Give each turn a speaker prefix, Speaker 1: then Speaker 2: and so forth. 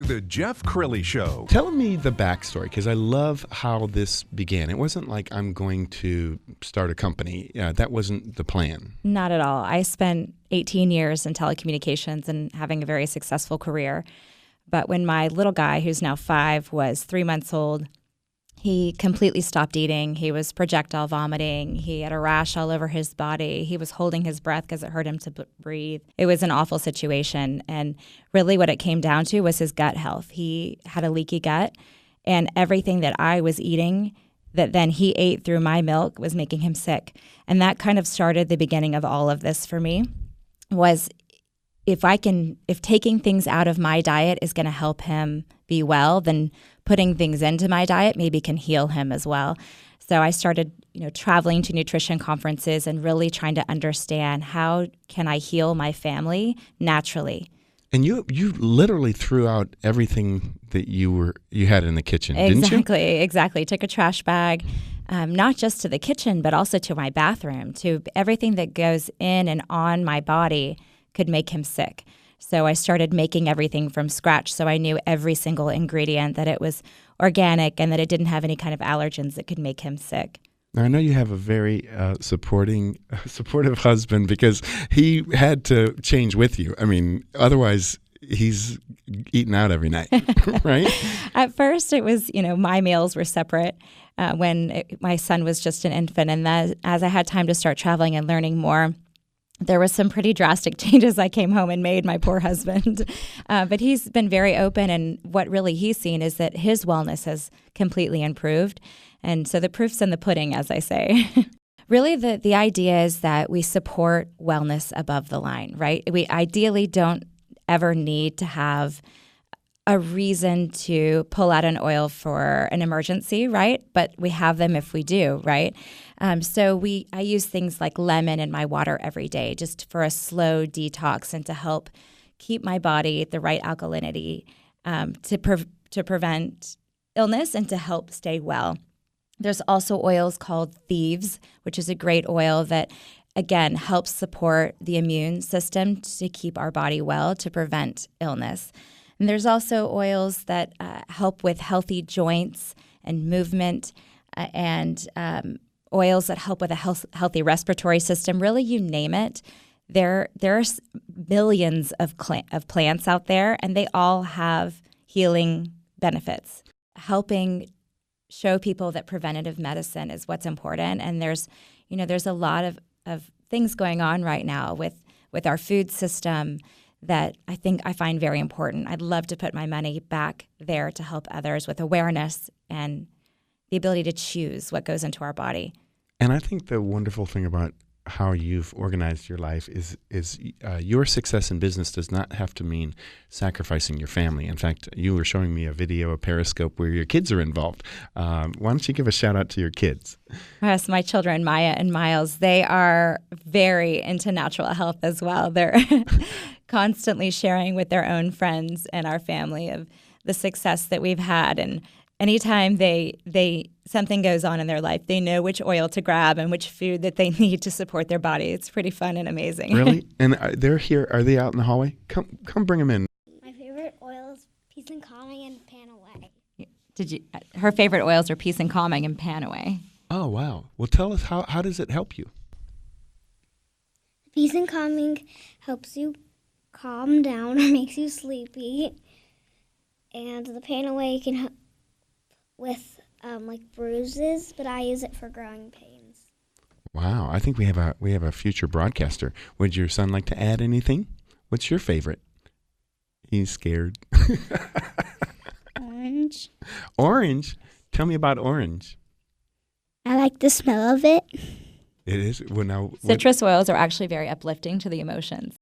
Speaker 1: The Jeff Crilley Show.
Speaker 2: Tell me the backstory, because I love how this began. It wasn't like I'm going to start a company. That wasn't the plan.
Speaker 3: Not at all. I spent 18 years in telecommunications and having a very successful career. But when my little guy, who's now 5, was 3 months old, he completely stopped eating. He was projectile vomiting. He had a rash all over his body. He was holding his breath because it hurt him to breathe. It was an awful situation. And really what it came down to was his gut health. He had a leaky gut, and everything that I was eating that then he ate through my milk was making him sick. And that kind of started the beginning of all of this for me, was if taking things out of my diet is going to help him be well, then putting things into my diet maybe can heal him as well. So I started, traveling to nutrition conferences and really trying to understand how can I heal my family naturally.
Speaker 2: And you literally threw out everything that you had in the kitchen, didn't you?
Speaker 3: Exactly. Took a trash bag, not just to the kitchen, but also to my bathroom, to everything that goes in and on my body could make him sick. So I started making everything from scratch. So I knew every single ingredient, that it was organic and that it didn't have any kind of allergens that could make him sick.
Speaker 2: Now, I know you have a very supportive husband, because he had to change with you. I mean, otherwise he's eating out every night, right?
Speaker 3: At first it was, my meals were separate my son was just an infant. And that, as I had time to start traveling and learning more, there was some pretty drastic changes I came home and made, my poor husband. But he's been very open, and what really he's seen is that his wellness has completely improved. And so the proof's in the pudding, as I say. Really, the idea is that we support wellness above the line, right? We ideally don't ever need to have a reason to pull out an oil for an emergency, right? But we have them if we do, right? So I use things like lemon in my water every day, just for a slow detox and to help keep my body at the right alkalinity, to prevent illness and to help stay well. There's also oils called thieves, which is a great oil that, again, helps support the immune system to keep our body well, to prevent illness. And there's also oils that help with healthy joints and movement, and oils that help with a healthy respiratory system. Really, you name it. There's millions of plants out there, and they all have healing benefits. Helping show people that preventative medicine is what's important. And there's a lot of things going on right now with our food system that I find very important. I'd love to put my money back there to help others with awareness and the ability to choose what goes into our body.
Speaker 2: And I think the wonderful thing about how you've organized your life is your success in business does not have to mean sacrificing your family. In fact, you were showing me a video, a Periscope, where your kids are involved. Why don't you give a shout out to your kids?
Speaker 3: Yes, my children, Maya and Miles, they are very into natural health as well. They're constantly sharing with their own friends and our family of the success that we've had. And anytime something goes on in their life, they know which oil to grab and which food that they need to support their body. It's pretty fun and amazing.
Speaker 2: Really? And they're here. Are they out in the hallway? Come bring them in.
Speaker 4: My favorite oil is Peace and Calming and Pan Away.
Speaker 3: Her favorite oils are Peace and Calming and Pan Away.
Speaker 2: Oh, wow. Well, tell us, how does it help you?
Speaker 4: Peace and Calming helps you calm down or makes you sleepy. And the Pan Away can help with like bruises, but I use it for growing pains.
Speaker 2: Wow, I think we have a future broadcaster. Would your son like to add anything? What's your favorite? He's scared.
Speaker 4: Orange.
Speaker 2: Orange? Tell me about orange.
Speaker 4: I like the smell of it.
Speaker 2: It is. Well, now
Speaker 3: citrus oils are actually very uplifting to the emotions.